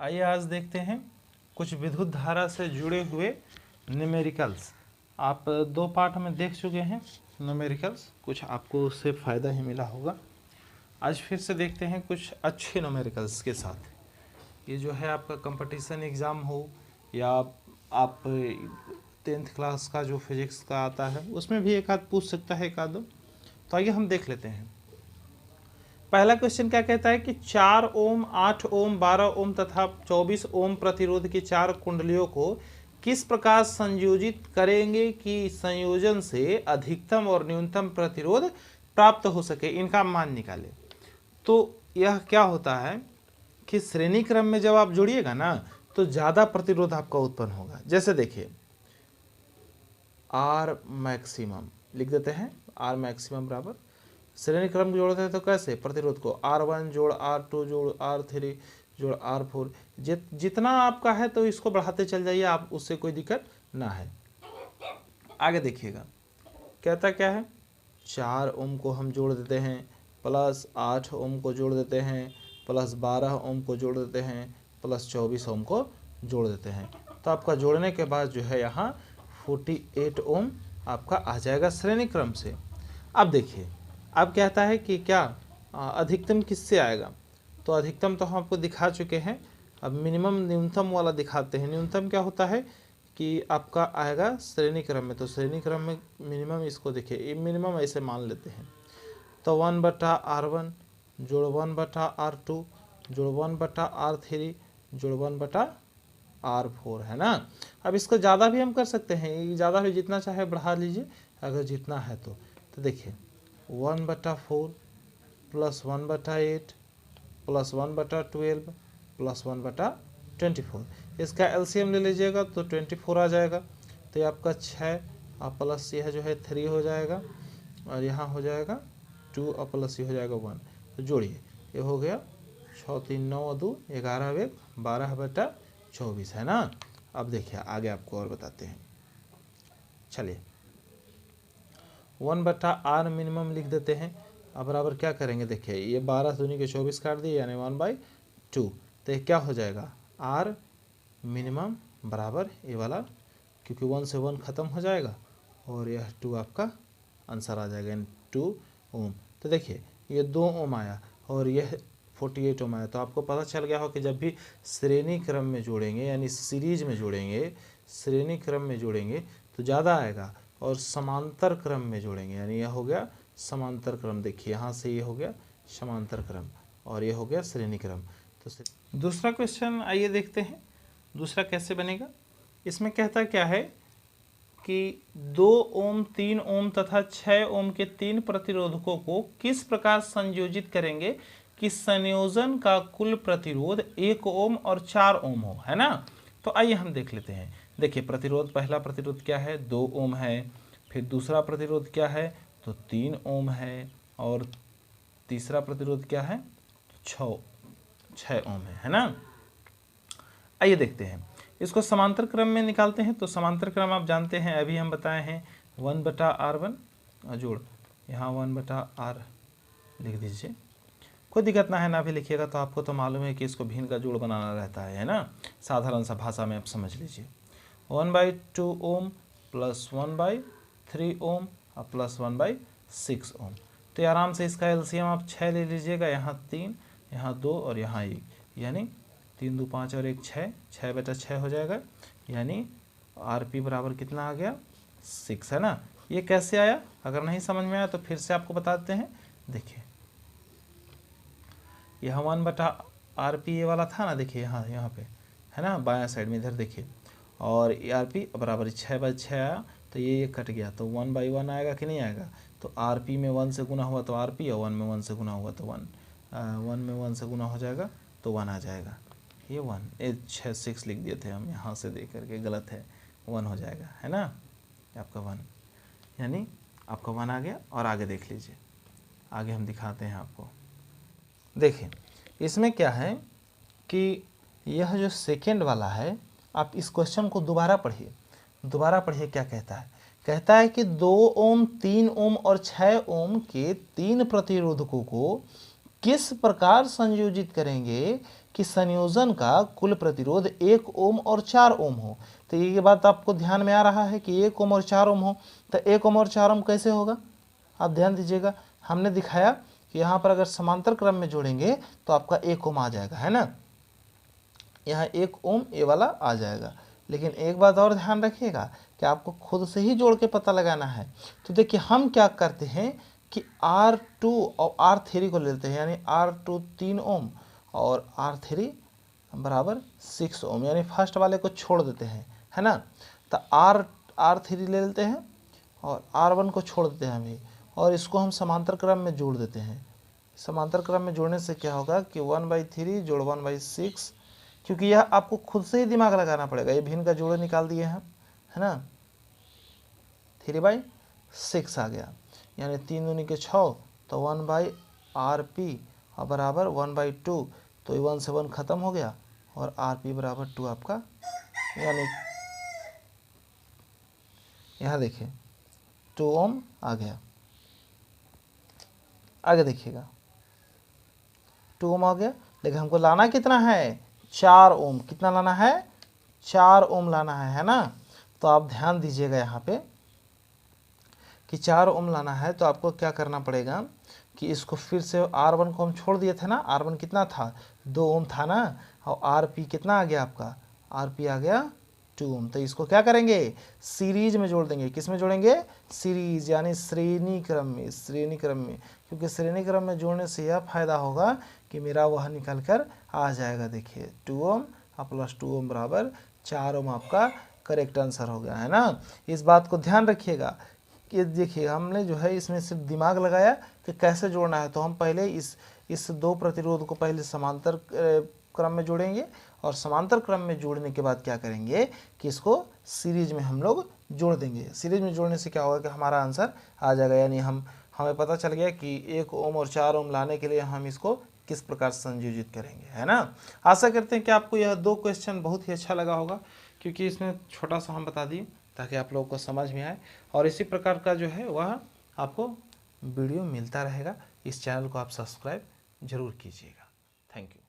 आइए आज देखते हैं कुछ विद्युत धारा से जुड़े हुए न्यूमेरिकल्स। आप दो पार्ट में देख चुके हैं न्यूमेरिकल्स, कुछ आपको उससे फ़ायदा ही मिला होगा। आज फिर से देखते हैं कुछ अच्छे न्यूमेरिकल्स के साथ। ये जो है आपका कंपटीशन एग्ज़ाम हो या आप 10th क्लास का जो फिजिक्स का आता है उसमें भी एक आध पूछ सकता है, एक आध दो। तो आइए हम देख लेते हैं। पहला क्वेश्चन क्या कहता है कि 4 ओम, 8 ओम, 12 ओम तथा 24 ओम प्रतिरोध की 4 कुंडलियों को किस प्रकार संयोजित करेंगे कि संयोजन से अधिकतम और न्यूनतम प्रतिरोध प्राप्त हो सके, इनका मान निकालें। तो यह क्या होता है कि श्रेणी क्रम में जब आप जोड़िएगा ना तो ज़्यादा प्रतिरोध आपका उत्पन्न होगा। जैसे देखिए आर मैक्सिमम लिख देते हैं, आर मैक्सिमम बराबर श्रेणी क्रम जोड़ते हैं तो कैसे प्रतिरोध को R1 जोड़ R2 जोड़ R3 जोड़ R4 जितना आपका है तो इसको बढ़ाते चल जाइए, आप उससे कोई दिक्कत ना है। आगे देखिएगा कहता क्या है, 4 ओम को हम जोड़ देते हैं प्लस 8 ओम को जोड़ देते हैं प्लस 12 ओम को जोड़ देते हैं प्लस 24 ओम को जोड़ देते हैं। तो आपका जोड़ने के बाद जो है यहाँ 48 ओम आपका आ जाएगा श्रेणी क्रम से। अब देखिए अब कहता है कि क्या अधिकतम किससे आएगा, तो अधिकतम तो हम आपको दिखा चुके हैं। अब मिनिमम न्यूनतम वाला दिखाते हैं। न्यूनतम क्या होता है कि आपका आएगा श्रेणी क्रम में, तो श्रेणी क्रम में मिनिमम इसको देखिए, ये मिनिमम ऐसे मान लेते हैं। तो 1/R1 जोड़ 1/R2 जोड़ 1/R3 जोड़ 1/R4 है ना। अब इसको ज़्यादा भी हम कर सकते हैं, ज़्यादा भी जितना चाहे बढ़ा लीजिए अगर जितना है तो देखिए 1/4 प्लस 1/8 प्लस 1/12 प्लस 1/24। इसका एलसीएम ले लीजिएगा तो 24 आ जाएगा। तो ये आपका 6 और प्लस यह जो है 3 हो जाएगा और यहाँ हो जाएगा 2 और प्लस ये हो जाएगा 1। तो जोड़िए, ये हो गया 6 3 9 और 2 11 1 12/24 है ना। अब देखिए आगे आपको और बताते हैं। चलिए 1/R मिनिमम लिख देते हैं। अब बराबर क्या करेंगे, देखिए ये 12 दूनी के 24 काट दिए यानी 1/2। तो ये क्या हो जाएगा R मिनिमम बराबर ये वाला, क्योंकि 1 से 1 ख़त्म हो जाएगा और यह 2 आपका आंसर आ जाएगा यानी 2 ओम। तो देखिए ये 2 ओम आया और यह 48 ओम आया। तो आपको पता चल गया हो कि जब भी श्रेणी क्रम में जोड़ेंगे यानी सीरीज में जोड़ेंगे, श्रेणी क्रम में जोड़ेंगे तो ज़्यादा आएगा और समांतर क्रम में जोड़ेंगे यानी यह हो गया समांतर क्रम। देखिए यहाँ से ये हो गया समांतर क्रम और ये हो गया श्रेणी क्रम। तो दूसरा क्वेश्चन आइए देखते हैं दूसरा कैसे बनेगा। इसमें कहता क्या है कि 2 ओम, 3 ओम तथा 6 ओम के 3 प्रतिरोधकों को किस प्रकार संयोजित करेंगे कि संयोजन का कुल प्रतिरोध 1 ओम और 4 ओम हो, है ना। तो आइए हम देख लेते हैं। देखिए प्रतिरोध, पहला प्रतिरोध क्या है 2 ओम है, फिर दूसरा प्रतिरोध क्या है तो 3 ओम है और तीसरा प्रतिरोध क्या है 6 ओम है ना। आइए देखते हैं इसको समांतर क्रम में निकालते हैं। तो समांतर क्रम आप जानते हैं, अभी हम बताए हैं 1/R1 जोड़ यहाँ 1/R लिख दीजिए, कोई दिक्कत ना है ना भी लिखिएगा। तो आपको तो मालूम है कि इसको भिन्न का जोड़ बनाना रहता है ना, साधारण सा भाषा में आप समझ लीजिए। 1/2 ओम प्लस 1/3 ओम और प्लस 1/6 ओम। तो आराम से इसका एलसीएम आप 6 ले लीजिएगा, यहाँ 3 यहाँ 2 और यहाँ 1 यानी 3 2 5 और 1 6, 6/6 हो जाएगा यानी RP बराबर कितना आ गया 6 है ना। ये कैसे आया, अगर नहीं समझ में आया तो फिर से आपको बताते हैं। देखिए यह 1/RP ये वाला था ना, देखिए यहाँ पे है ना बायां साइड में इधर देखिए, और RP बराबर 6/6 आया तो ये कट गया तो 1/1 आएगा कि नहीं आएगा। तो RP में 1 से गुना हुआ तो RP और 1 में 1 से गुना हुआ तो 1, 1 में 1 से गुना हो जाएगा तो 1 आ जाएगा। ये 1 ये 6 लिख दिए थे हम, यहाँ से देख करके गलत है, 1 हो जाएगा है ना आपका 1, यानी आपका 1 आ गया। और आगे देख लीजिए, आगे हम दिखाते हैं आपको। देखिए इसमें क्या है कि यह जो सेकेंड वाला है, आप इस क्वेश्चन को दोबारा पढ़िए क्या कहता है। कहता है कि 2 ओम, 3 ओम और 6 ओम के 3 प्रतिरोधकों को किस प्रकार संयोजित करेंगे कि संयोजन का कुल प्रतिरोध 1 ओम और 4 ओम हो। तो ये बात आपको ध्यान में आ रहा है कि 1 ओम और 4 ओम हो, तो 1 ओम और 4 ओम कैसे होगा, आप ध्यान दीजिएगा। हमने दिखाया कि यहाँ पर अगर समांतर क्रम में जोड़ेंगे तो आपका 1 ओम आ जाएगा, है ना, यहाँ 1 ओम ये वाला आ जाएगा। लेकिन एक बात और ध्यान रखिएगा कि आपको खुद से ही जोड़ के पता लगाना है। तो देखिए हम क्या करते हैं कि R2 और R3 को लेते हैं, यानी R2 3 ओम और R3 बराबर 6 ओम, यानी फर्स्ट वाले को छोड़ देते हैं, है ना। तो R3 ले लेते हैं और R1 को छोड़ देते हैं हम ही, और इसको हम समांतर क्रम में जोड़ देते हैं। समांतर क्रम में जोड़ने से क्या होगा कि 1/3 जोड़ 1/6, क्योंकि यह आपको खुद से ही दिमाग लगाना पड़ेगा। ये भिन्न का जोड़ निकाल दिए हैं, है ना, 3/6 आ गया, यानी 3 दूनी के 6, तो 1/RP और बराबर 1/2, तो 1 से 1 खत्म हो गया और RP बराबर 2 आपका, यानी यहाँ देखिए 2 ओम आ गया। आगे देखिएगा 2 ओम आ गया, लेकिन हमको लाना कितना है, 4 ओम। कितना लाना है, 4 ओम लाना है ना। तो आप ध्यान दीजिएगा यहाँ पे कि 4 ओम लाना है, तो आपको क्या करना पड़ेगा कि इसको फिर से R1 को हम छोड़ दिए थे ना, R1 कितना था, 2 ओम था ना, और RP कितना आ गया आपका, RP आ गया 2 ओम। तो इसको क्या करेंगे, सीरीज में जोड़ देंगे। किस में जोड़ेंगे, सीरीज, यानी श्रेणी क्रम में, श्रेणी क्रम में, क्योंकि श्रेणी क्रम में जोड़ने से यह फायदा होगा कि मेरा वह निकल कर आ जाएगा। देखिए 2 ओम और प्लस 2 ओम बराबर 4 ओम आपका करेक्ट आंसर हो गया, है ना। इस बात को ध्यान रखिएगा कि देखिए हमने जो है इसमें सिर्फ दिमाग लगाया कि कैसे जोड़ना है। तो हम पहले इस 2 प्रतिरोध को पहले समांतर क्रम में जोड़ेंगे, और समांतर क्रम में जोड़ने के बाद क्या करेंगे कि इसको सीरीज में हम लोग जोड़ देंगे। सीरीज में जोड़ने से क्या होगा कि हमारा आंसर आ जाएगा, यानी हमें पता चल गया कि 1 ओम और 4 ओम लाने के लिए हम इसको किस प्रकार संयोजित करेंगे, है ना। आशा करते हैं कि आपको यह 2 क्वेश्चन बहुत ही अच्छा लगा होगा, क्योंकि इसमें छोटा सा हम बता दिए ताकि आप लोगों को समझ में आए, और इसी प्रकार का जो है वह आपको वीडियो मिलता रहेगा। इस चैनल को आप सब्सक्राइब जरूर कीजिएगा। Thank you.